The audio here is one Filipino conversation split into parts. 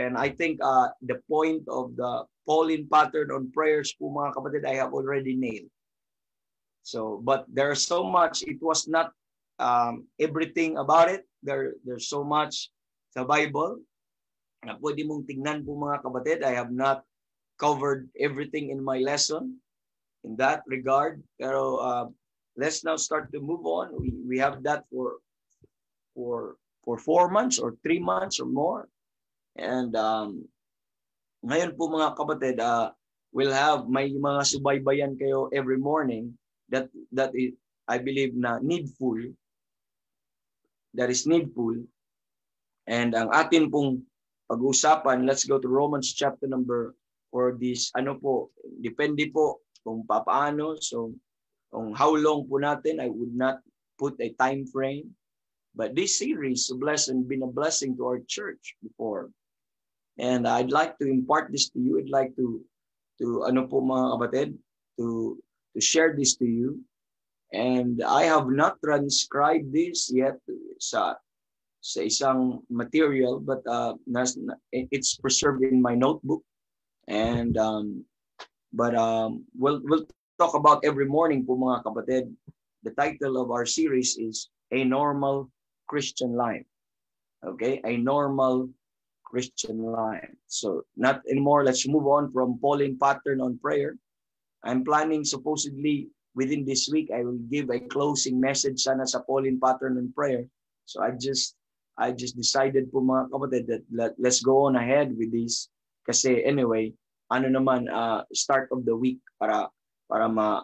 And I think the point of the Pauline pattern on prayers po mga kapatid, I have already nailed. So, but there's so much, it was not everything about it. There's so much sa Bible na pwede mong tingnan po mga kapatid. I have not covered everything in my lesson in that regard. Pero let's now start to move on. We have that for 4 months or 3 months or more. And ngayon po mga kapatid, we'll have may mga subaybayan kayo every morning that is, I believe na needful. That is needful. And ang atin pong pag-usapan, let's go to Romans chapter number for this, depende po kung paano. So, kung how long po natin, I would not put a time frame. But this series been a blessing to our church before. And I'd like to impart this to you. I'd like to mga kapatid, to share this to you. And I have not transcribed this yet sa isang material, but it's preserved in my notebook. And we'll talk about every morning po mga kapatid. The title of our series is A Normal Christian Life. Okay, a normal Christian life. So not anymore. Let's move on from Pauline pattern on prayer. I'm planning supposedly within this week I will give a closing message sana sa Pauline pattern on prayer. So I just decided po mga kapatid that let's go on ahead with this kasi anyway start of the week para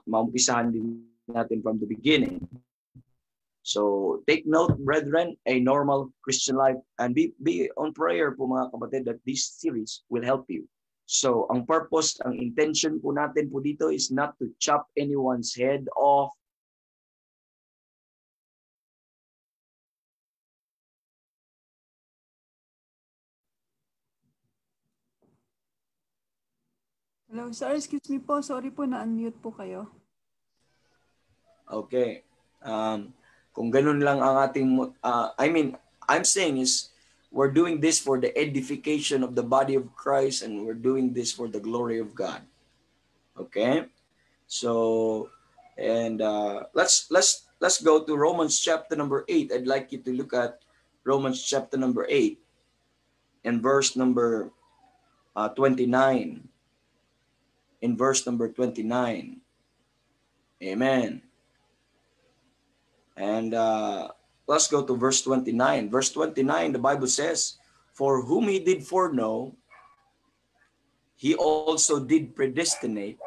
maumpisahan din natin from the beginning. So take note, brethren, a normal Christian life, and be on prayer po mga kapatid that this series will help you. So ang purpose, ang intention po natin po dito is not to chop anyone's head off. Hello, sir. Excuse me po. Sorry po, na-unmute po kayo. Okay. Kung ganun lang ang ating, I'm saying is, we're doing this for the edification of the body of Christ, and we're doing this for the glory of God. Okay? So, and let's go to Romans chapter number 8. I'd like you to look at Romans chapter number 8 and verse number 29. In verse number 29. Amen. And let's go to verse 29. Verse 29, the Bible says, "For whom he did foreknow, he also did predestinate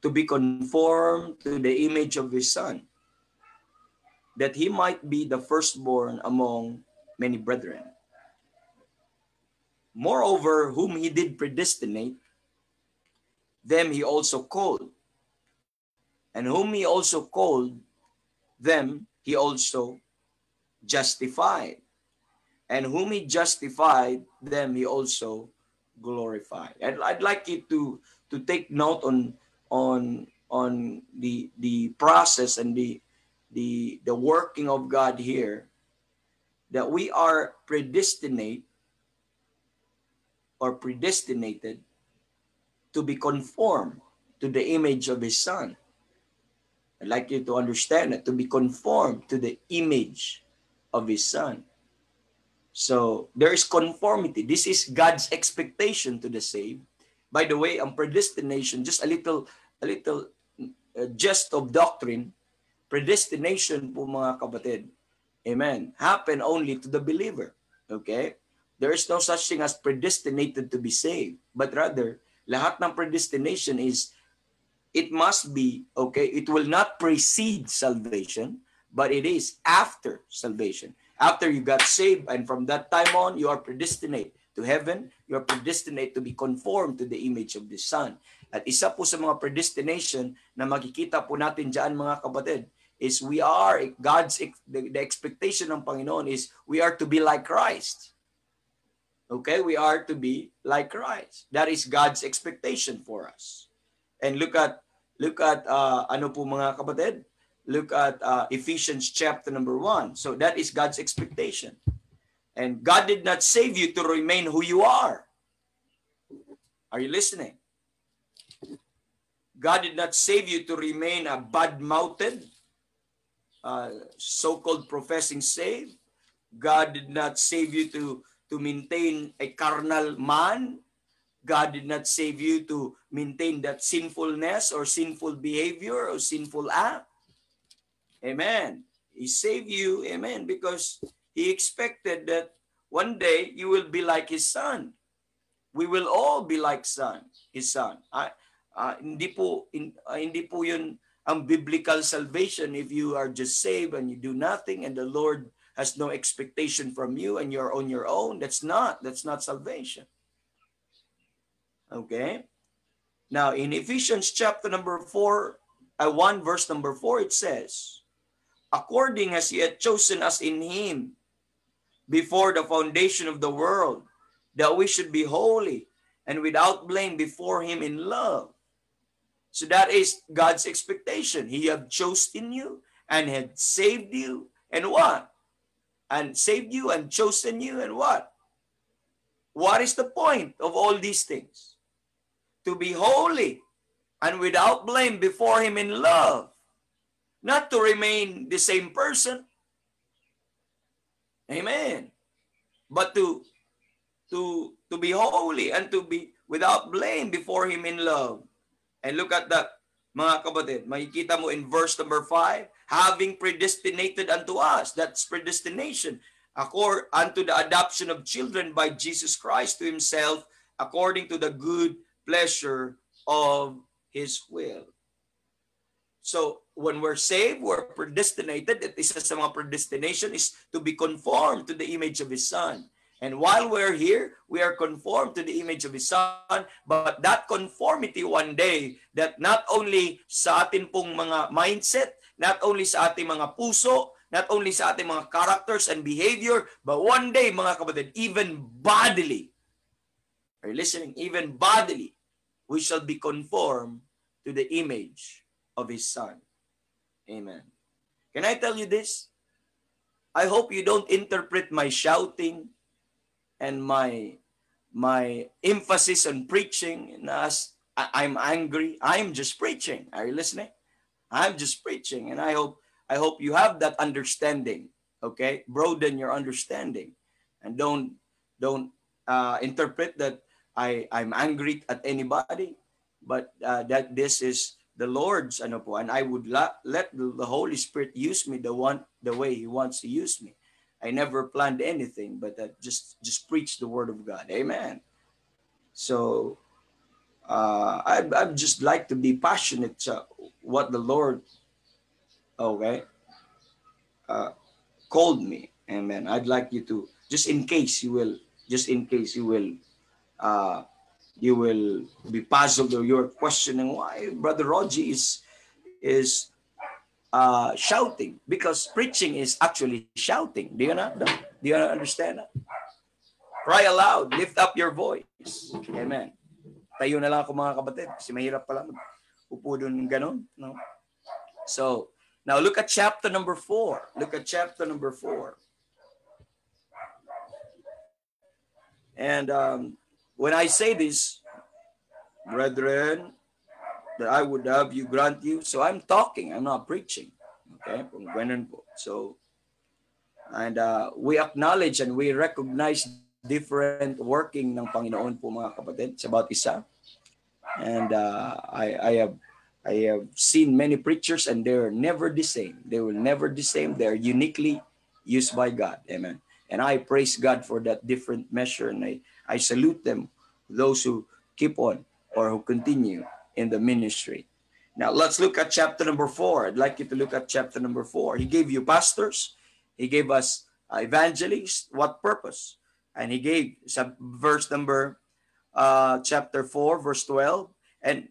to be conformed to the image of his Son, that he might be the firstborn among many brethren. Moreover, whom he did predestinate, them he also called. And whom he also called, them he also justified. And whom he justified, them he also glorified." I'd like you to take note on the process and the working of God here, that we are predestinated to be conformed to the image of his Son. I'd like you to understand that, to be conformed to the image of his Son. So there is conformity. This is God's expectation to the saved. By the way, ang predestination, just a little gist of doctrine, predestination po mga kapatid, amen, happen only to the believer. Okay? There is no such thing as predestinated to be saved, but rather, lahat ng predestination is, it must be, okay, it will not precede salvation, but it is after salvation. After you got saved, and from that time on, you are predestinate to heaven, you are predestinate to be conformed to the image of the Son. At isa po sa mga predestination na makikita po natin dyan mga kapatid, is we are, the expectation ng Panginoon is, we are to be like Christ. Okay, we are to be like Christ. That is God's expectation for us. And look at ano po mga kapatid? Look at Ephesians chapter number 1. So that is God's expectation. And God did not save you to remain who you are. Are you listening? God did not save you to remain a bad-mouthed, so-called professing saved. God did not save you to maintain a carnal man. God did not save you to maintain that sinfulness or sinful behavior or sinful act. Amen. He saved you, amen, because He expected that one day you will be like His Son. We will all be like His Son. Hindi po yun ang biblical salvation if you are just saved and you do nothing and the Lord has no expectation from you and you're on your own. That's not salvation. Okay? Now, in Ephesians chapter number 1 verse number 4, it says, according as He had chosen us in Him before the foundation of the world, that we should be holy and without blame before Him in love. So that is God's expectation. He had chosen you and had saved you. And what? And saved you and chosen you and what? What is the point of all these things? To be holy and without blame before Him in love. Not to remain the same person. Amen. But to be holy and to be without blame before Him in love. And look at that, mga kapatid. Makikita mo in verse number 5, having predestinated unto us, that's predestination, unto the adoption of children by Jesus Christ to Himself, according to the good pleasure of His will. So, when we're saved, we're predestinated. At isa sa mga predestination is to be conformed to the image of His Son. And while we're here, we are conformed to the image of His Son. But that conformity one day, that not only sa atin pong mga mindset, not only sa ating mga puso, not only sa ating mga characters and behavior, but one day, mga kapatid, even bodily, are you listening? Even bodily, we shall be conformed to the image of His Son. Amen. Can I tell you this? I hope you don't interpret my shouting and my emphasis on preaching as I'm angry. I'm just preaching. Are you listening? I'm just preaching, and I hope you have that understanding. Okay, broaden your understanding, and don't interpret that I'm angry at anybody, but that this is the Lord's and I would let the Holy Spirit use me the way He wants to use me. I never planned anything, but just preach the Word of God. Amen. So I'd just like to be passionate to what the Lord, called me. Amen. I'd like you to, just in case you will be puzzled or you're questioning why Brother Rogie is shouting, because preaching is actually shouting. Do you understand that? Cry aloud, lift up your voice. Amen. Tayo na lang ako, mga kapatid, kasi mahirap pala upo doon ganon, no? So, now look at chapter number 4. Look at chapter number 4. And when I say this, brethren, that I would have you grant you. So I'm talking, I'm not preaching. Okay? So, and we acknowledge and we recognize different working ng Panginoon po, mga kapatid, sa bawat isa. And I have seen many preachers and they're never the same. They will never the same. They're uniquely used by God. Amen. And I praise God for that different measure. And I salute them, those who keep on or who continue in the ministry. Now, let's look at chapter number 4. I'd like you to look at chapter number 4. He gave you pastors. He gave us evangelists. What purpose? And He gave some verse number, chapter 4, verse 12. And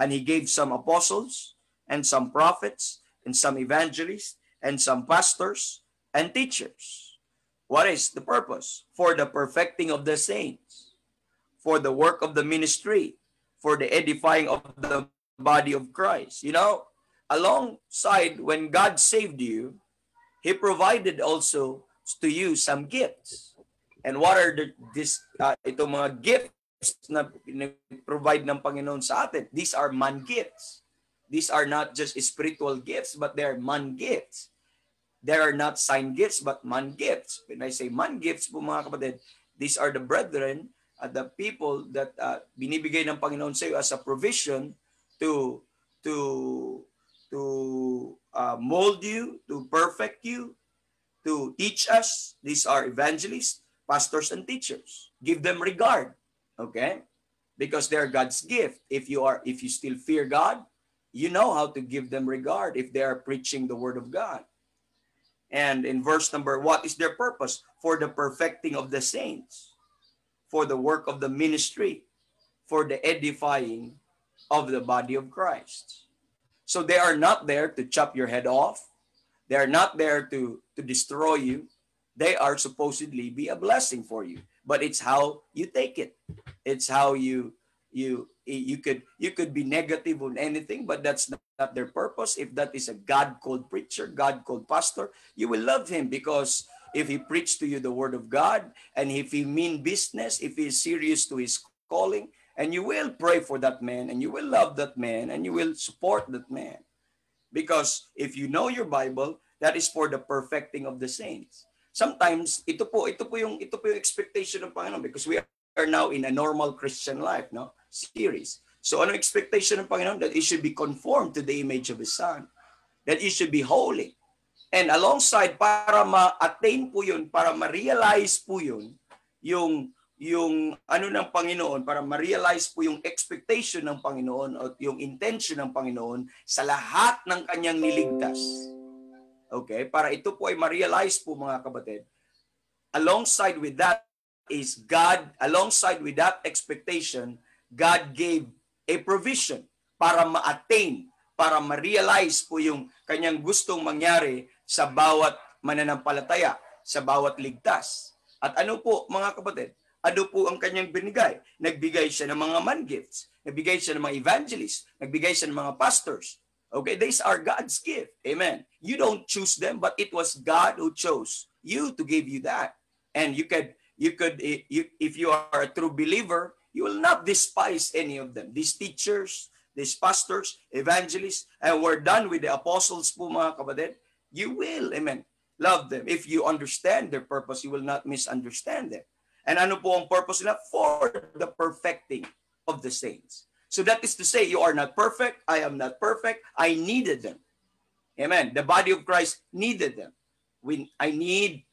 He gave some apostles and some prophets and some evangelists and some pastors and teachers. What is the purpose? For the perfecting of the saints, for the work of the ministry, for the edifying of the body of Christ. You know, alongside when God saved you, He provided also to you some gifts. And what are itong mga gifts na provide ng Panginoon sa atin? These are man gifts. These are not just spiritual gifts, but they are man gifts. They are not sign gifts, but man gifts. When I say man gifts po mga kapatid, these are the brethren, the people that binibigay ng Panginoon sa iyo as a provision to mold you, to perfect you, to teach us. These are evangelists, pastors, and teachers. Give them regard, okay? Because they're God's gift. If you still fear God, you know how to give them regard if they are preaching the word of God. And in verse number, what is their purpose? For the perfecting of the saints, for the work of the ministry, for the edifying of the body of Christ. So they are not there to chop your head off. They are not there to destroy you. They are supposedly be a blessing for you. But it's how you take it. It's how you could be negative on anything, but that's not their purpose. If that is a God-called preacher, God-called pastor, you will love him, because if he preached to you the word of God, and if he mean business, if he is serious to his calling, and you will pray for that man, and you will love that man, and you will support that man. Because if you know your Bible, that is for the perfecting of the saints. Sometimes ito po yung expectation ng Panginoon, because we are now in a normal Christian life, no? Series. So ano expectation ng Panginoon? That it should be conformed to the image of His Son. That it should be holy. And alongside, para ma-attain po yun, para ma-realize po yun, yung ano ng Panginoon, para ma-realize po yung expectation ng Panginoon at yung intention ng Panginoon sa lahat ng kanyang niligtas. Okay? Para ito po ay ma-realize po mga kapatid. Alongside with that is God, alongside with that expectation, God gave a provision para ma-attain, para ma-realize po yung kanyang gustong mangyari sa bawat mananampalataya, sa bawat ligtas. At ano po mga kapatid? Ano po ang kanyang binigay? Nagbigay siya ng mga man gifts, nagbigay siya ng mga evangelists, nagbigay siya ng mga pastors. Okay, these are God's gift. Amen. You don't choose them, but it was God who chose you to give you that. And you could, if you are a true believer, you will not despise any of them. These teachers, these pastors, evangelists, and we're done with the apostles po mga kapatid. You will, amen, love them. If you understand their purpose, you will not misunderstand them. And ano po ang purpose nila? For the perfecting of the saints. So that is to say, you are not perfect, I am not perfect, I needed them. Amen. The body of Christ needed them. I need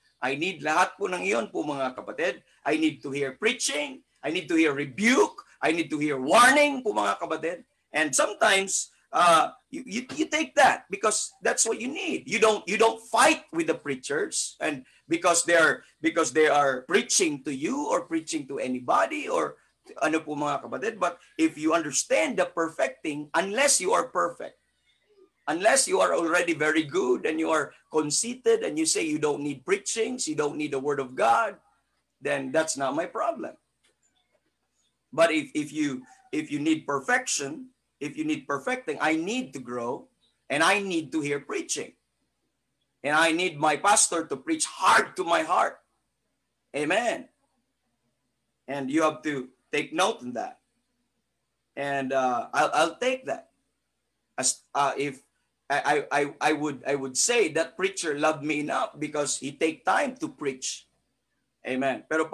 lahat po ng iyon po mga kapatid. I need to hear preaching, I need to hear rebuke, I need to hear warning po mga kapatid. And sometimes you take that because that's what you need. You don't fight with the preachers and because they are preaching to you or preaching to anybody or ano po mga kapatid. But if you understand the perfecting, unless you are perfect, unless you are already very good and you are conceited and you say you don't need preachings, you don't need the word of God, then that's not my problem. But if you need perfection, if you need perfecting, I need to grow and I need to hear preaching. And I need my pastor to preach hard to my heart. Amen. And you have to take note of that. And I'll take that. As if I would say that preacher loved me enough because he take time to preach. Amen. Pero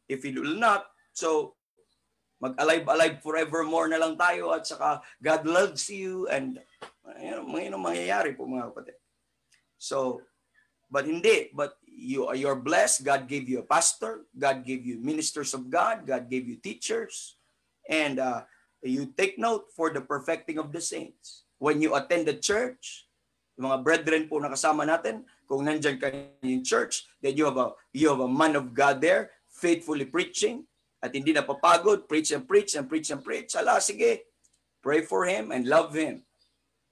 if he will not, so mag-alive forevermore na lang tayo at saka God loves you and mangyayari po mga kapatid. So, but you're blessed. God gave you a pastor. God gave you ministers of God. God gave you teachers. And you take note for the perfecting of the saints. When you attend the church, yung mga brethren po na kasama natin, kung nandyan kayo in church, then you have a man of God there, faithfully preaching, at hindi napapagod, preach and preach and preach and preach. Ala, sige, pray for him and love him.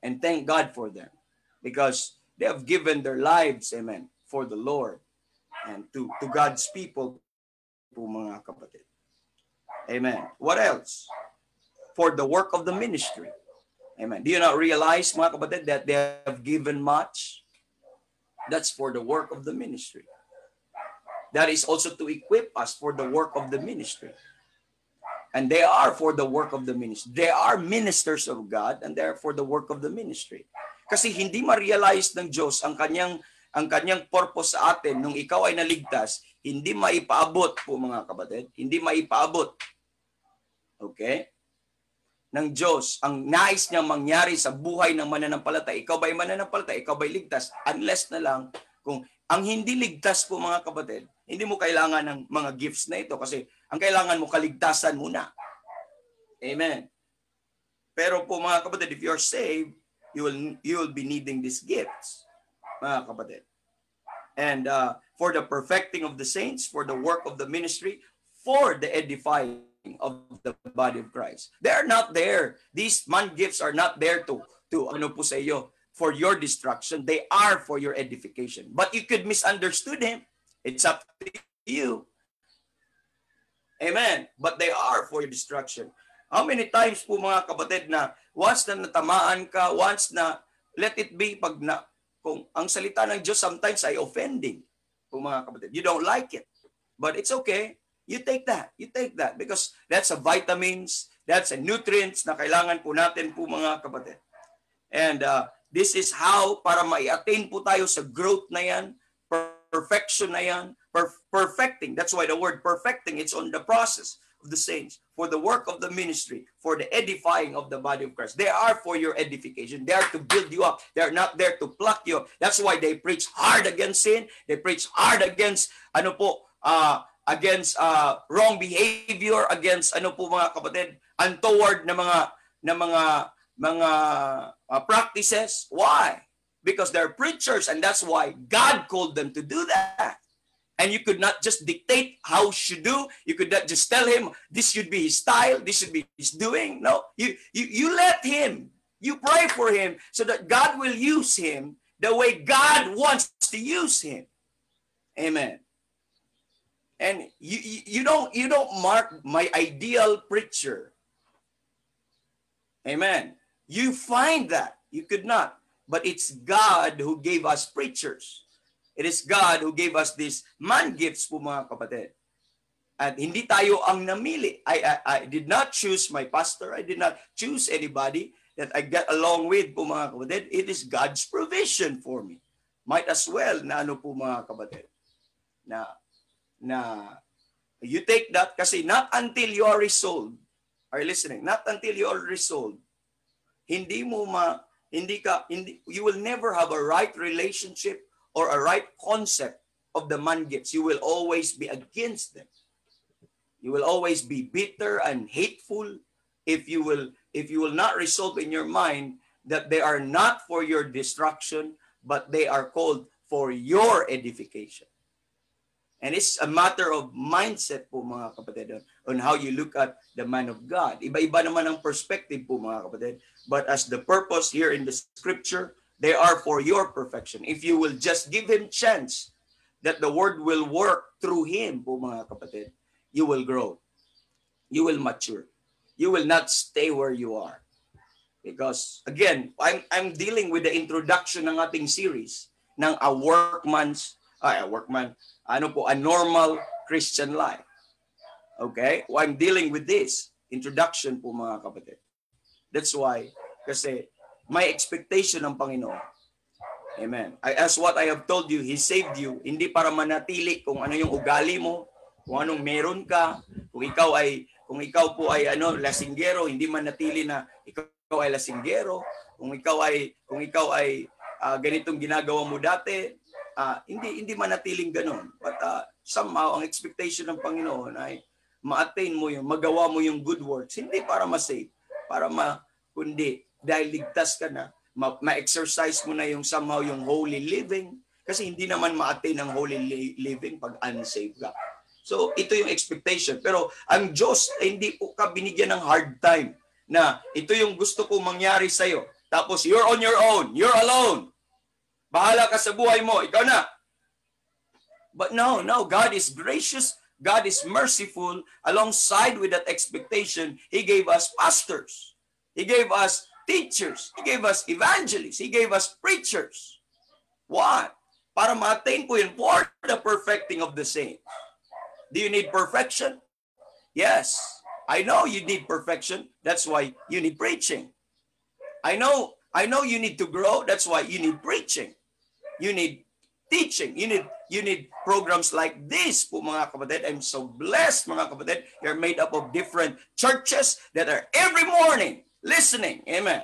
And thank God for them. Because they have given their lives, amen, for the Lord and to God's people po mga kapatid. Amen. What else? For the work of the ministry. Amen. Do you not realize, mga kapatid, that they have given much? That's for the work of the ministry. That is also to equip us for the work of the ministry. And they are for the work of the ministry. They are ministers of God and they are for the work of the ministry. Kasi hindi ma-realize ng Diyos ang kanyang purpose sa atin nung ikaw ay naligtas, hindi maipaabot po mga kapatid. Hindi maipaabot. Okay? Ng Diyos, ang nais niyang mangyari sa buhay ng mananampalataya. Ikaw ba'y mananampalataya? Ikaw ba'y ligtas? Unless na lang kung ang hindi ligtas po mga kapatid, hindi mo kailangan ng mga gifts na ito kasi ang kailangan mo kaligtasan muna. Amen. Pero po mga kapatid, if you're saved, you will be needing these gifts, mga kapatid. And for the perfecting of the saints, for the work of the ministry, for the edifying of the body of Christ. They are not there. These man gifts are not there to ano po sa iyo, for your destruction. They are for your edification. But you could misunderstood him. It's up to you. Amen. But they are for your destruction. How many times po mga kapatid na once na natamaan ka, once na let it be kung ang salita ng Diyos sometimes ay offending po mga kapatid. You don't like it. But it's okay. You take that. You take that because that's a vitamins, that's a nutrients na kailangan po natin po mga kapatid. And this is how para mai-attain po tayo sa growth na yan, perfection na yan, perfecting. That's why the word perfecting, it's on the process of the saints, for the work of the ministry, for the edifying of the body of Christ. They are for your edification. They are to build you up. They are not there to pluck you up. That's why they preach hard against sin. They preach hard against, against wrong behavior, against, mga kapatid, untoward na mga practices. Why? Because they're preachers, and that's why God called them to do that. And you could not just dictate how he should do. You could not just tell him this should be his style, this should be his doing. No, you let him. You pray for him so that God will use him the way God wants to use him. Amen. And you don't mark my ideal preacher. Amen. You find that. You could not. But it's God who gave us preachers. It is God who gave us these man gifts po mga kapatid. At hindi tayo ang namili. I did not choose my pastor. I did not choose anybody that I get along with po mga kapatid. It is God's provision for me. Might as well na po mga kapatid. Na you take that kasi not until you are resolved. Are you listening? Not until you are resolved. You will never have a right relationship or a right concept of the man gifts. You will always be against them. You will always be bitter and hateful if you will not resolve in your mind that they are not for your destruction, but they are called for your edification. And it's a matter of mindset po mga kapatid on how you look at the man of God. Iba-iba naman ang perspective po mga kapatid. But as the purpose here in the scripture, they are for your perfection. If you will just give him chance that the word will work through him po mga kapatid, you will grow. You will mature. You will not stay where you are. Because again, I'm dealing with the introduction ng ating series ng a normal Christian life. Okay? I'm dealing with this introduction po mga kapatid. That's why, kasi may expectation ng Panginoon. Amen. As what I have told you, He saved you, hindi para manatili kung ano yung ugali mo, kung anong meron ka, kung ikaw po ay lasinggero, hindi manatili na ikaw ay lasinggero, kung ikaw ay ganitong ginagawa mo dati, hindi manatiling ganoon. But somehow ang expectation ng Panginoon ay ma-attain mo yung magawa mo yung good works, hindi para ma-save, kundi dahil ligtas ka na, ma-exercise mo na yung somehow yung holy living, kasi hindi naman ma-attain ang holy living pag unsaved ka. So ito yung expectation. Pero ang Diyos hindi po ka binigyan ng hard time na ito yung gusto ko mangyari sa'yo. Tapos you're on your own, you're alone. Bahala ka sa buhay mo, ikaw na. But no, God is gracious, God is merciful. Alongside with that expectation, He gave us pastors. He gave us teachers. He gave us evangelists. He gave us preachers. Why? Para ma-attain po yun, for the perfecting of the saints. Do you need perfection? Yes. I know you need perfection. That's why you need preaching. I know you need to grow. That's why you need preaching. You need teaching. You need programs like this po mga kapatid. I'm so blessed mga kapatid. You're made up of different churches that are every morning listening. Amen.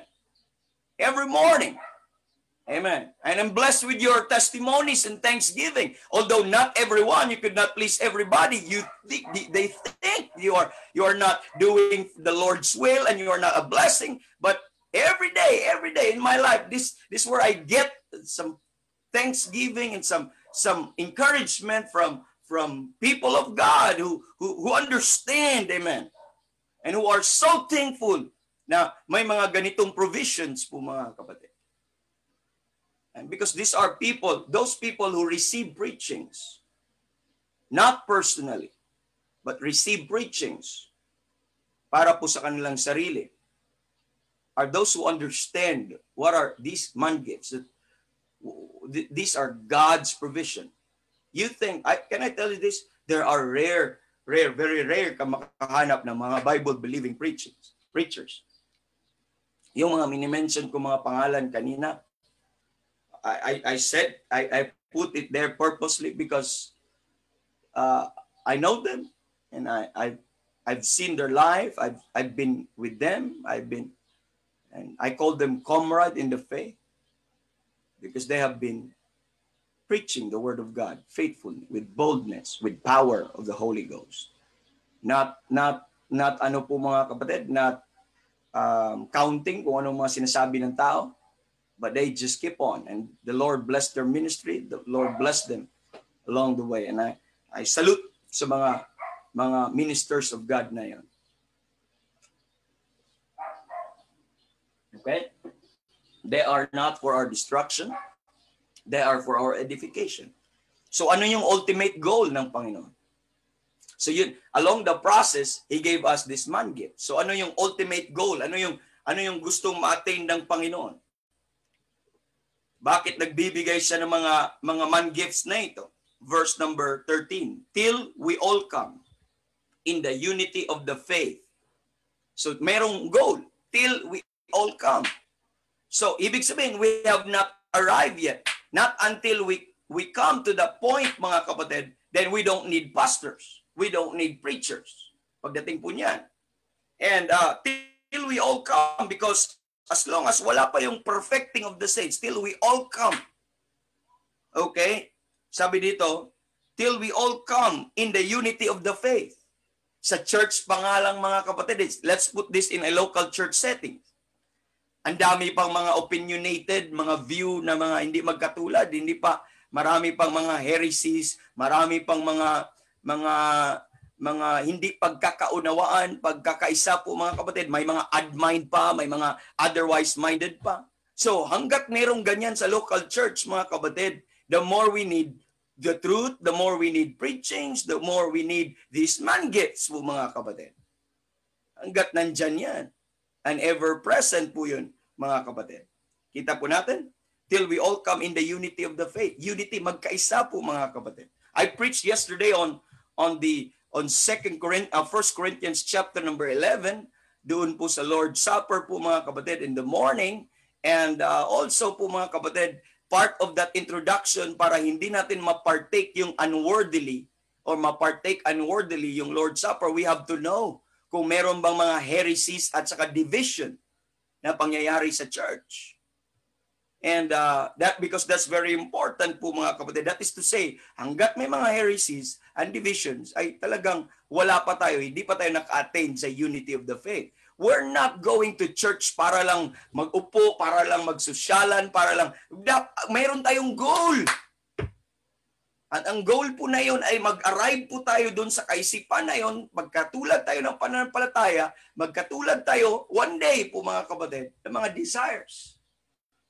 Every morning. Amen. And I'm blessed with your testimonies and thanksgiving. Although not everyone, you could not please everybody. They think you are not doing the Lord's will and you are not a blessing. But every day in my life, this is where I get some thanksgiving and some encouragement from people of God who understand, amen, and who are so thankful na may mga ganitong provisions po mga kapatid. And because these are people, those people who receive preachings, not personally, but receive preachings para po sa kanilang sarili, are those who understand what are these man gifts. These are God's provision. You think, can I tell you this? There are very rare ka makahanap ng mga Bible-believing preachers. Yung mga minimension ko mga pangalan kanina, I said, I put it there purposely because I know them and I've seen their life. I've been with them. And I call them comrade in the faith because they have been preaching the word of God faithfully, with boldness, with power of the Holy Ghost. Not ano po mga kapatid, not counting kung anong mga sinasabi ng tao. But they just keep on, and the Lord blessed their ministry. The Lord blessed them along the way, and I salute sa mga ministers of God na yon. Okay, they are not for our destruction; they are for our edification. So, ano yung ultimate goal ng Panginoon? So, yun along the process, He gave us this man gift. So, ano yung ultimate goal? Ano yung gustong ma-attain ng Panginoon? Bakit nagbibigay siya ng mga man gifts na ito? Verse number 13. Till we all come in the unity of the faith. So, merong goal. Till we all come. So, ibig sabihin, we have not arrived yet. Not until we come to the point, mga kapatid, then we don't need pastors. We don't need preachers. Pagdating po niyan. And till we all come, because as long as wala pa yung perfecting of the saints, till we all come. Okay? Sabi dito, till we all come in the unity of the faith. Sa church pa nga lang mga kapatid, let's put this in a local church setting. Ang dami pang mga opinionated, mga view na mga hindi magkatulad, marami pang mga heresies, marami pang mga hindi pagkakaunawaan, pagkakaisa po mga kapatid, may mga odd-mind pa, may mga otherwise-minded pa. So hanggat merong ganyan sa local church mga kapatid, the more we need the truth, the more we need preachings, the more we need these man gifts po mga kapatid. Hanggat nandyan yan. And ever-present po yun mga kapatid. Kita po natin, till we all come in the unity of the faith. Unity, magkaisa po mga kapatid. I preached yesterday on 1 Corinthians chapter number 11, doon po sa Lord's Supper po mga kapatid in the morning, and also po mga kapatid, part of that introduction para hindi natin ma-partake yung unworthily or ma-partake unworthily yung Lord's Supper, we have to know kung meron bang mga heresies at saka division na pangyayari sa church. And because that's very important po mga kapatid. That is to say, hanggat may mga heresies and divisions, ay talagang wala pa tayo, hindi pa tayo naka-attain sa unity of the faith. We're not going to church para lang mag-upo, para lang magsosyalan, para lang, mayroon tayong goal. At ang goal po na yun ay mag-arrive po tayo dun sa kaisipan na yun, magkatulad tayo ng pananampalataya, magkatulad tayo one day po mga kapatid, ng mga desires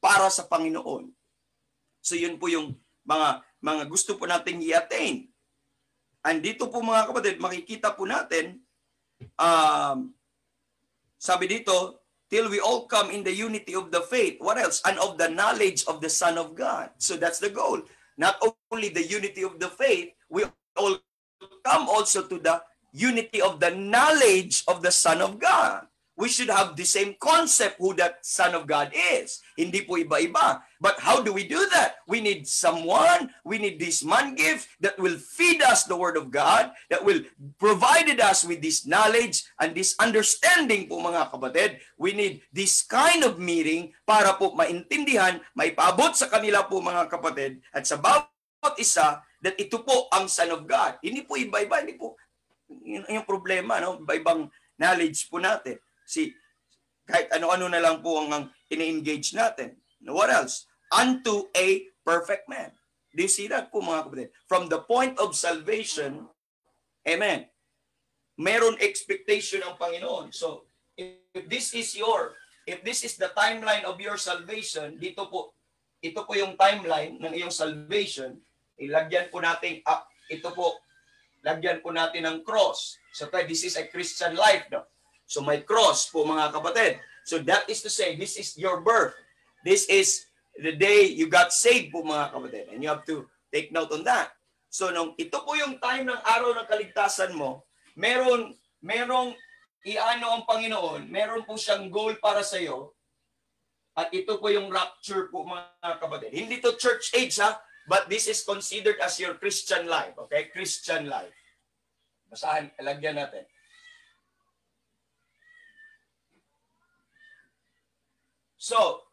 para sa Panginoon. So yun po yung mga gusto po nating i-attain. And dito po mga kapatid, makikita po natin, sabi dito, till we all come in the unity of the faith. What else? And of the knowledge of the Son of God. So that's the goal. not only the unity of the faith, we all come also to the unity of the knowledge of the Son of God. We should have the same concept who that Son of God is. Hindi po iba-iba. But how do we do that? We need someone, we need this man gift that will feed us the Word of God, that will provide us with this knowledge and this understanding po mga kapatid. We need this kind of meeting para po maintindihan, maipaabot sa kanila po mga kapatid, at sa bawat isa, that ito po ang Son of God. Hindi po iba-iba, hindi po yung problema, no? Iba-ibang knowledge po natin. Kahit ano-ano na lang po ang ini-engage natin. What else? Unto a perfect man. Do you see that po mga kapatid? From the point of salvation, amen, meron expectation ang Panginoon. So, if this is the timeline of your salvation, ito po yung timeline ng iyong salvation, ilagyan po natin, ito po, lagyan po natin ng cross. So, this is a Christian life, no? So may cross po mga kapatid. So that is to say, this is your birth. This is the day you got saved po mga kapatid. And you have to take note on that. So nung ito po yung time ng araw ng kaligtasan mo, merong iano ang Panginoon, meron po siyang goal para sa iyo. At ito po yung rapture po mga kapatid. Hindi to church age ha, but this is considered as your Christian life. Okay? Christian life. Basahan, lagyan natin. So,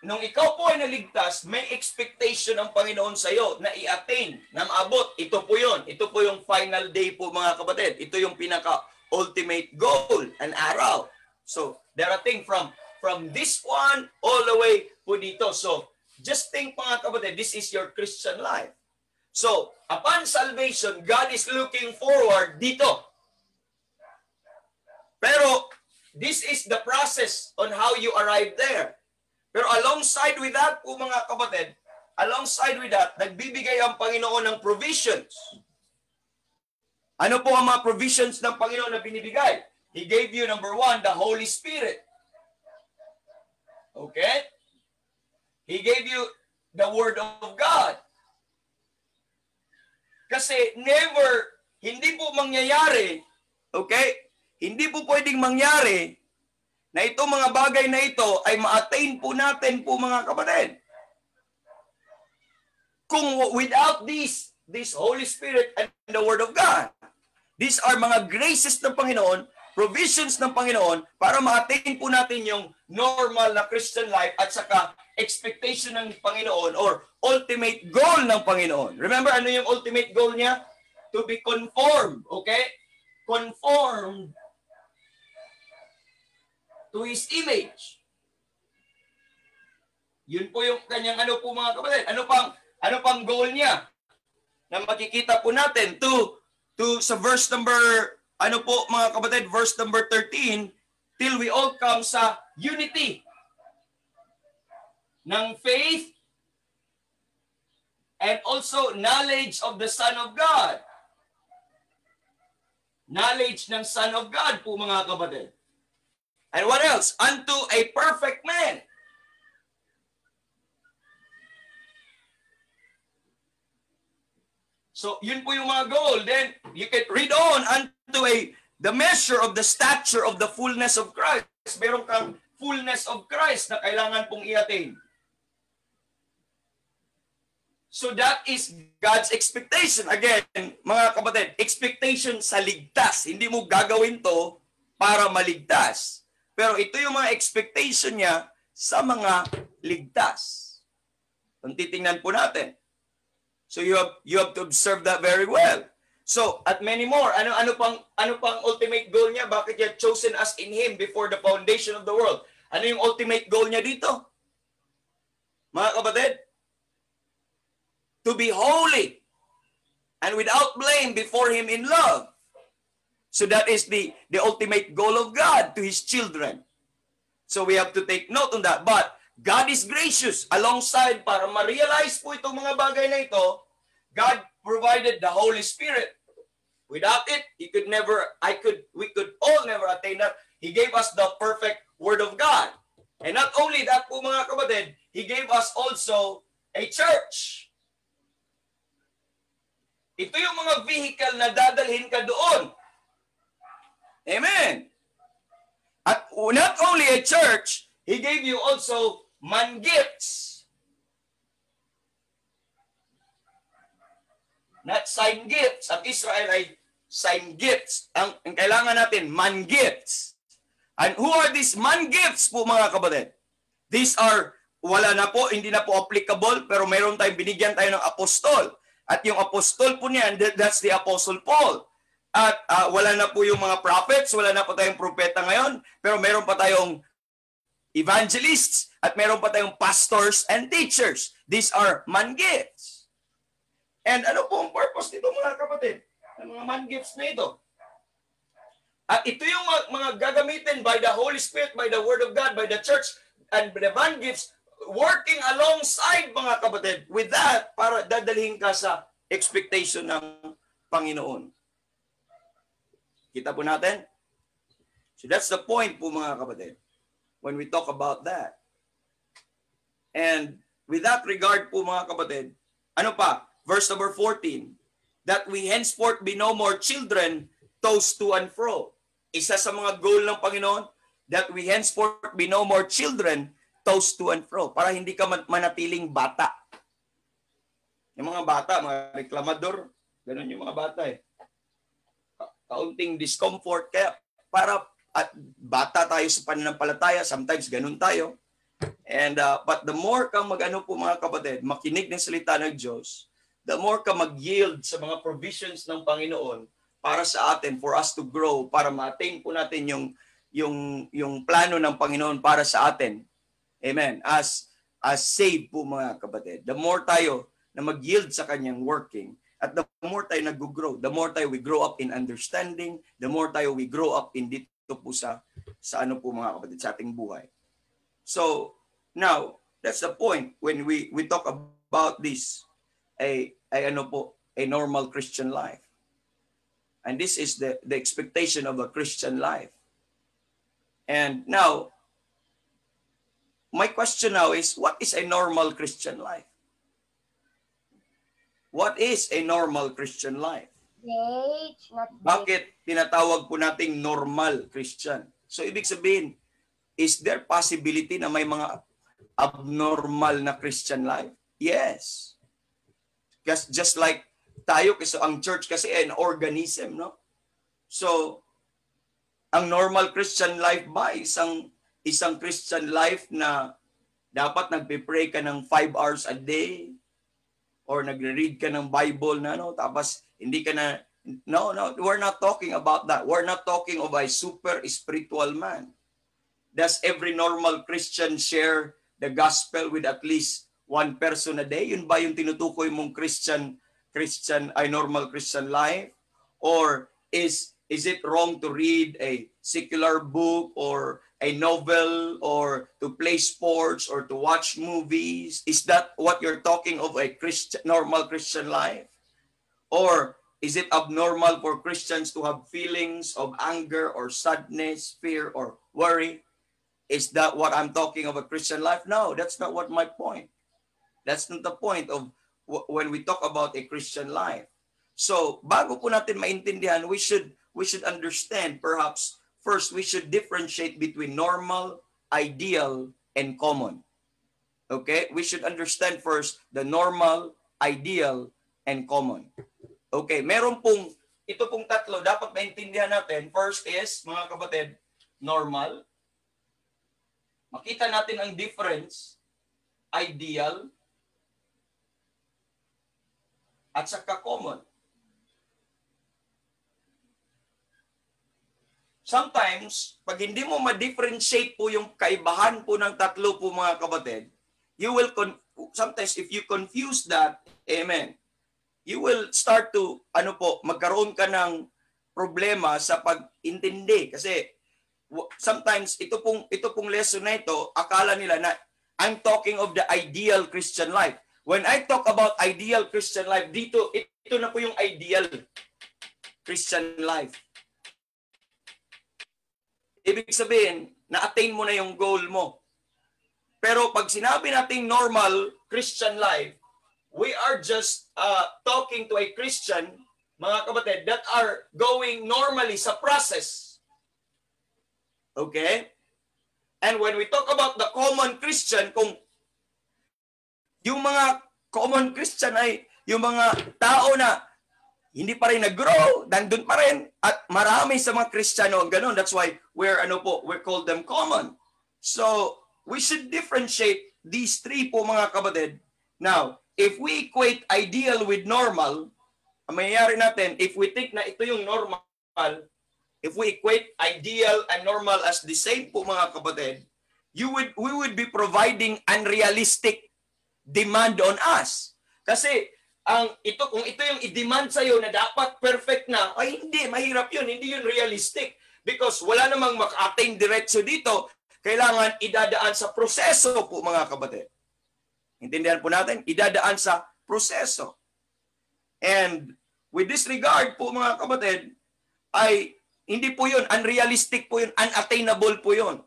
nung ikaw po ay naligtas, may expectation ang Panginoon sa iyo na i-attain, na maabot. Ito po yun. Ito po yung final day po mga kapatid. Ito yung pinaka-ultimate goal, an araw. So, there are things from this one all the way po dito. So, just think mga kapatid, this is your Christian life. So, upon salvation, God is looking forward dito. Pero, this is the process on how you arrive there. Pero alongside with that, po mga kapatid, alongside with that, nagbibigay ang Panginoon ng provisions. Ano po ang mga provisions ng Panginoon na binibigay? He gave you, number one, the Holy Spirit. Okay? He gave you the Word of God. Kasi hindi po mangyayari, okay? Hindi po pwedeng mangyari na itong mga bagay na ito ay ma-attain po natin po mga kapatid. Kung without this Holy Spirit and the Word of God. These are mga graces ng Panginoon, provisions ng Panginoon para ma-attain po natin yung normal na Christian life at saka expectation ng Panginoon or ultimate goal ng Panginoon. Remember, ano yung ultimate goal niya? To be conformed, okay? Conformed to His image. Yun po yung kanyang ano po mga kapatid. Ano pang goal niya? Na makikita po natin sa verse number, ano po mga kapatid, verse number 13, till we all come sa unity ng faith and also knowledge of the Son of God. Knowledge ng Son of God po mga kapatid. And what else? Unto a perfect man. So, yun po yung mga goal. Then, you can read on unto the measure of the stature of the fullness of Christ. Meron kang fullness of Christ na kailangan pong i-attain. So, that is God's expectation. Again, mga kapatid, expectation sa ligtas. Hindi mo gagawin to para maligtas. Pero ito yung mga expectation niya sa mga ligtas. Kung titingnan po natin. So you have to observe that very well. So at many more, ano pang ultimate goal niya? Bakit niya chosen us in Him before the foundation of the world? Ano yung ultimate goal niya dito? Mga kapatid, to be holy and without blame before Him in love. So that is the ultimate goal of God to His children. So we have to take note on that. But God is gracious. Alongside, para ma-realize po itong mga bagay na ito, God provided the Holy Spirit. Without it, we could all never attain that. He gave us the perfect Word of God. And not only that po mga kapatid, He gave us also a church. level na dadalhin ka doon. Amen. At not only a church, He gave you also man gifts. Not sign gifts. Ang Israel ay sign gifts. Ang kailangan natin, man gifts. And who are these man gifts po mga kapatid? These are, wala na po, hindi na po applicable, pero mayroon tayong binigyan tayo ng apostol. At yung apostol po niyan, that's the Apostle Paul. At wala na po yung mga prophets, wala na po tayong propeta ngayon, pero mayroon pa tayong evangelists, at mayroon pa tayong pastors and teachers. These are man gifts. And ano po ang purpose nito mga kapatid? Ang mga man gifts na ito. At ito yung mga gagamitin by the Holy Spirit, by the Word of God, by the church, and the man gifts, working alongside mga kapatid with that para dadalhin ka sa expectation ng Panginoon. Kita po natin? So that's the point po mga kapatid when we talk about that. And with that regard po mga kapatid, ano pa? Verse number 14, that we henceforth be no more children tossed to and fro. Isa sa mga goal ng Panginoon, that we henceforth be no more children tossed to and fro. Para hindi ka manatiling bata. Yung mga bata, mga reklamador, ganun yung mga bata eh. Kaunting discomfort. Kaya para at bata tayo sa pananampalataya, sometimes ganun tayo. And but the more kang mag-ano po mga kapatid, makinig ng salita ng Diyos, the more ka mag-yield sa mga provisions ng Panginoon para sa atin, for us to grow, para ma-attain po natin yung plano ng Panginoon para sa atin. Amen. As saved po mga kapatid. The more tayo na mag-yield sa kanyang working, at the more tayo nag-grow, the more tayo we grow up in understanding, the more tayo we grow up in dito po sa ano po mga kapatid, sa ating buhay. So, now, that's the point when we talk about this, a normal Christian life. And this is the expectation of a Christian life. And now, my question now is, what is a normal Christian life? What is a normal Christian life? Bakit tinatawag po nating normal Christian? So, ibig sabihin, is there possibility na may mga abnormal na Christian life? Yes. Just like tayo, kasi ang church kasi ay an organism, no? So, ang normal Christian life ba, isang Christian life na dapat nagpe-pray ka ng 5 hours a day or nagre-read ka ng Bible na, no? Tapos hindi ka na, no, we're not talking about that. We're not talking of a super spiritual man. Does every normal Christian share the gospel with at least one person a day? Yun ba yung tinutukoy mong normal Christian life? Or is it wrong to read a secular book or a novel or to play sports or to watch movies? Is that what you're talking of a normal Christian life? Or is it abnormal for Christians to have feelings of anger or sadness, fear or worry? Is that what I'm talking of a Christian life? No, that's not what my point. That's not the point of when we talk about a Christian life. So, bago po natin maintindihan, we should understand, perhaps, first, we should differentiate between normal, ideal, and common. Okay? We should understand first the normal, ideal, and common. Okay, ito pong tatlo, dapat maintindihan natin. First is, mga kapatid, normal. Makita natin ang difference, ideal, at saka common. Sometimes, pag hindi mo ma-differentiate po yung kaibahan po ng tatlo po mga kapatid, sometimes if you confuse that, amen, you will start to, magkaroon ka ng problema sa pag-intindi. Kasi, sometimes, ito pong lesson na ito, akala nila na, I'm talking of the ideal Christian life. When I talk about ideal Christian life, ito na po yung ideal Christian life. Ibig sabihin, na-attain mo na yung goal mo. Pero pag sinabi nating normal Christian life, we are just talking to a Christian mga kapatid, that are going normally sa process. Okay? And when we talk about the common Christian, kung yung mga common Christian ay yung mga tao na hindi pa rin nag-grow, nandun pa rin, at marami sa mga Kristiyano ang ganun. That's why we call them common. So, we should differentiate these three po mga kapatid. Now, if we equate ideal with normal, ang mangyayari natin, if we think na ito yung normal, if we equate ideal and normal as the same po mga kapatid, we would be providing unrealistic demand on us. Kasi kung ito yung i-demand sa iyo na dapat perfect na, ay hindi, mahirap yun, hindi yun realistic. Because wala namang maka-attain diretso dito, kailangan idadaan sa proseso po mga kapatid. Intindihan po natin, idadaan sa proseso. And with this regard po mga kapatid, ay hindi po yun, unrealistic po yun, unattainable po yun.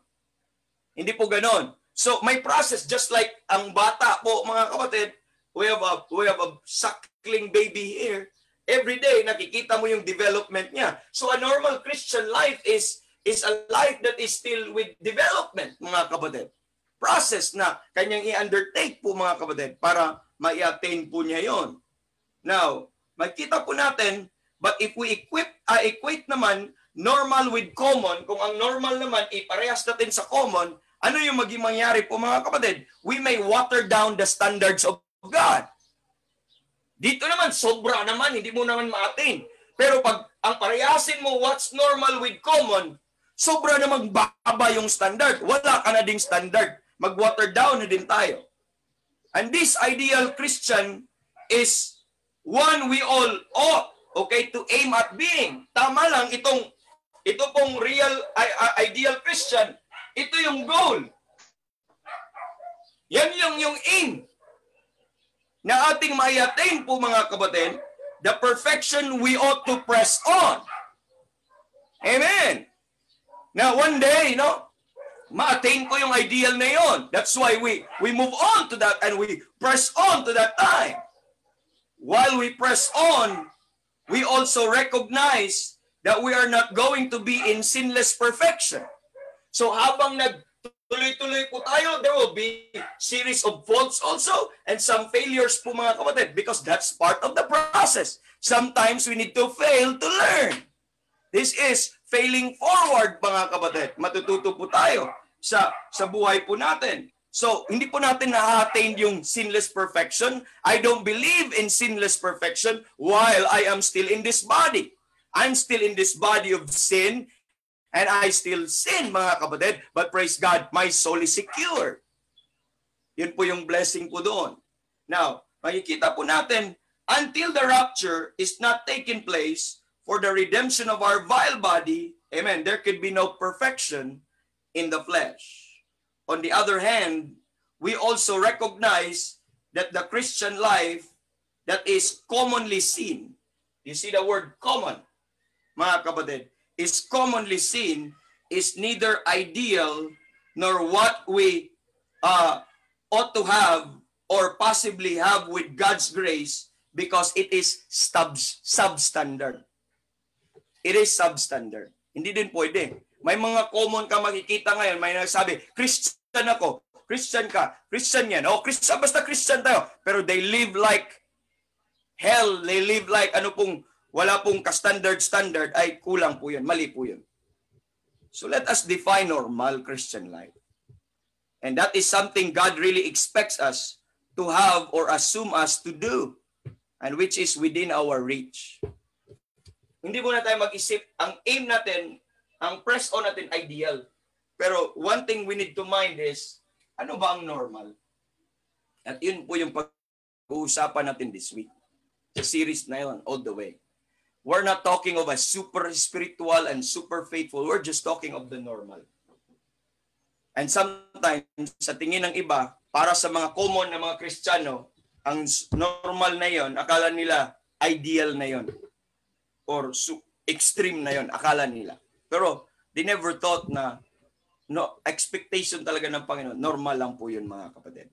Hindi po ganon. So may process, just like ang bata po mga kapatid, we have a suckling baby here. Every day, nakikita mo yung development niya. So a normal Christian life is a life that is still with development, mga kapatid. Process na kanyang i-undertake po, mga kapatid, para ma-attain po niya yon. Now, makita po natin, but if we equate naman normal with common, kung ang normal naman iparehas natin sa common, ano yung maging mangyari po, mga kapatid? We may water down the standards of God. Dito naman, sobra naman, hindi mo naman ma-attain. Pero pag ang parehasin mo what's normal with common, sobra namang baba yung standard. Wala ka na ding standard. Mag-water down na din tayo. And this ideal Christian is one we all ought, okay, to aim at being. Tama lang, ito pong real ideal Christian, ito yung goal. Yan yung aim na ating ma-attain po mga kapatid, the perfection we ought to press on. Amen. Now, one day, ma-attain ko yung ideal na yon. That's why we move on to that and we press on to that time. While we press on, we also recognize that we are not going to be in sinless perfection. So habang nagtuloy-tuloy po tayo, there will be series of faults also and some failures po mga kapatid because that's part of the process. Sometimes we need to fail to learn. This is failing forward, mga kapatid. Matututo po tayo sa buhay po natin. So, hindi po natin na-attain yung sinless perfection. I don't believe in sinless perfection while I am still in this body. I'm still in this body of sin and I still sin, mga kapatid. But praise God, my soul is secure. Yun po yung blessing po doon. Now, makikita po natin, until the rapture is not taking place, for the redemption of our vile body, amen, there could be no perfection in the flesh. On the other hand, we also recognize that the Christian life that is commonly seen, you see the word common, mga kapatid, is commonly seen is neither ideal nor what we ought to have or possibly have with God's grace because it is substandard. It is substandard. Hindi din pwede. May mga common ka makikita ngayon, may nagsabi, Christian ako, Christian ka, Christian yan. O, Christian, basta Christian tayo. Pero they live like hell. They live like wala pong ka-standard, ay kulang po yun. Mali po yun. So let us define normal Christian life. And that is something God really expects us to have or assume us to do. And which is within our reach. Hindi muna tayo mag-isip, ang aim natin, ang press on natin ideal. Pero one thing we need to mind is, ano ba ang normal? At yun po yung pag-uusapan natin this week. Sa series na yun, all the way. We're not talking of a super spiritual and super faithful. We're just talking of the normal. And sometimes, sa tingin ng iba, para sa mga common na mga Kristiyano, ang normal na yon, akala nila ideal na yon. Or extreme na yon, akala nila. Pero they never thought na expectation talaga ng Panginoon, normal lang po yun mga kapatid.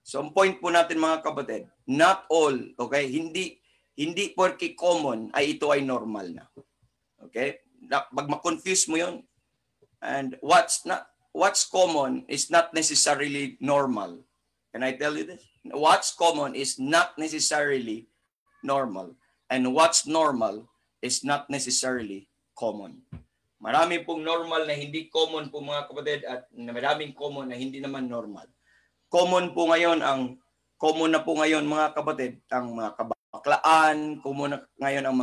So ang point po natin mga kapatid, not all, okay, Hindi porke common ay ito ay normal na. Okay? Pag ma-confuse mo yun, and what's common is not necessarily normal. Can I tell you this? What's common is not necessarily normal. And what's normal is not necessarily common. Marami pong normal na hindi common po mga kapatid at maraming common na hindi naman normal. Common na po ngayon mga kapatid ang mga kabaklaan, common na ngayon ang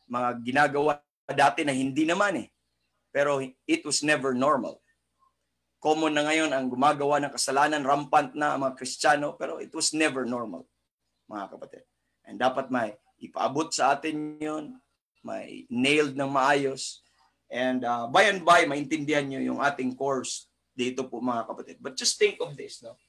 mga ginagawa dati na hindi naman eh. Pero it was never normal. Common na ngayon ang gumagawa ng kasalanan, rampant na ang mga Kristiyano, pero it was never normal, mga kapatid. And dapat may ipaabot sa atin yun, may nailed ng maayos, and by and by, maintindihan nyo yung ating course dito po mga kapatid. But just think of this, no?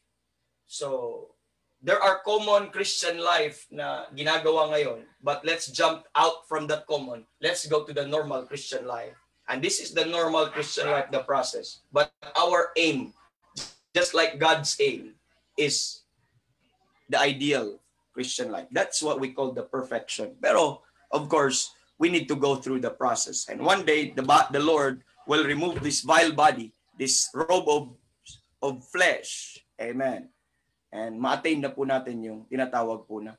So, there are common Christian life na ginagawa ngayon, but let's jump out from that common. Let's go to the normal Christian life. And this is the normal Christian life, the process. But our aim, just like God's aim, is the ideal Christian life. That's what we call the perfection. Pero, of course, we need to go through the process. And one day, the Lord will remove this vile body, this robe of flesh. Amen. And ma-attain na po natin yung tinatawag po na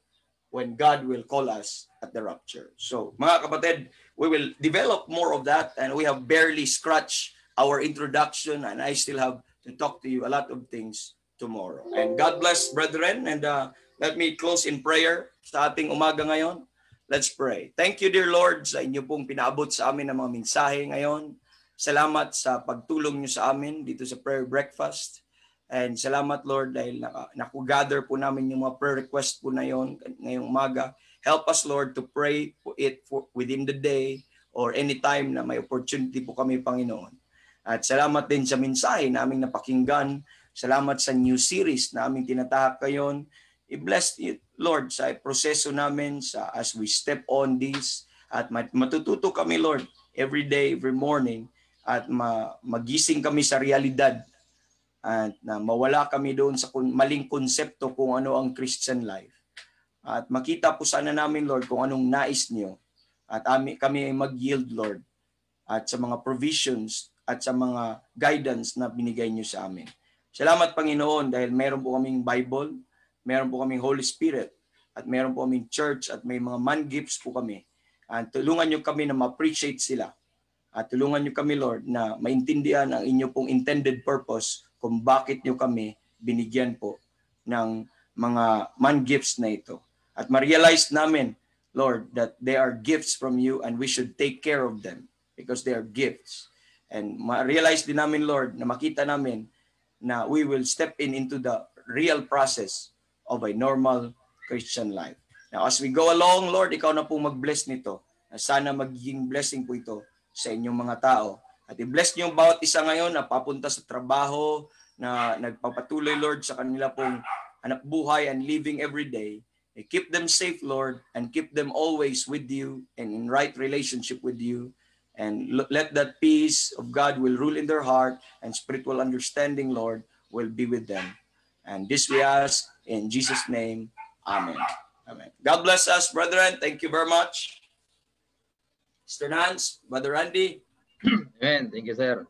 when God will call us at the rapture. So, mga kapatid, we will develop more of that, and we have barely scratched our introduction, and I still have to talk to you a lot of things tomorrow. And God bless, brethren, and let me close in prayer sa ating umaga ngayon. Let's pray. Thank you, dear Lord, sa inyo pong pinaabot sa amin ng mga mensahe ngayon. Salamat sa pagtulong nyo sa amin dito sa prayer breakfast. And salamat, Lord, dahil naku-gather po namin yung mga prayer request po na yon ngayong umaga. Help us, Lord, to pray for it within the day or any time na may opportunity po kami, Panginoon. At salamat din sa mensahe na aming napakinggan. Salamat sa new series na aming tinatahak ngayon. I-bless it, Lord, sa proseso namin as we step on this. At matututo kami, Lord, every day, every morning. At magising kami sa realidad. At na mawala kami doon sa maling konsepto kung ano ang Christian life. At makita po sana namin, Lord, kung anong nais niyo. At kami ay mag-yield, Lord, at sa mga provisions at sa mga guidance na binigay niyo sa amin. Salamat, Panginoon, dahil meron po kaming Bible, meron po kaming Holy Spirit, at meron po kaming church, at may mga man gifts po kami. At tulungan niyo kami na ma-appreciate sila. At tulungan niyo kami, Lord, na maintindihan ang inyo pong intended purpose kung bakit nyo kami binigyan po ng mga man gifts na ito. At ma-realize namin, Lord, that they are gifts from you and we should take care of them because they are gifts. And ma-realize din namin, Lord, na makita namin na we will step into the real process of a normal Christian life. Now, as we go along, Lord, ikaw na pong mag-bless nito. Sana magiging blessing po ito sa inyong mga tao. At i-bless niyo bawat isa ngayon na papunta sa trabaho, na nagpapatuloy, Lord, sa kanila pong hanap buhay and living every day. Keep them safe, Lord, and keep them always with you and in right relationship with you. And let that peace of God will rule in their heart, and spiritual understanding, Lord, will be with them. And this we ask in Jesus' name. Amen. Amen. God bless us, brethren. Thank you very much. Mr. Nance, Brother Randy. Amen. Thank you, sir.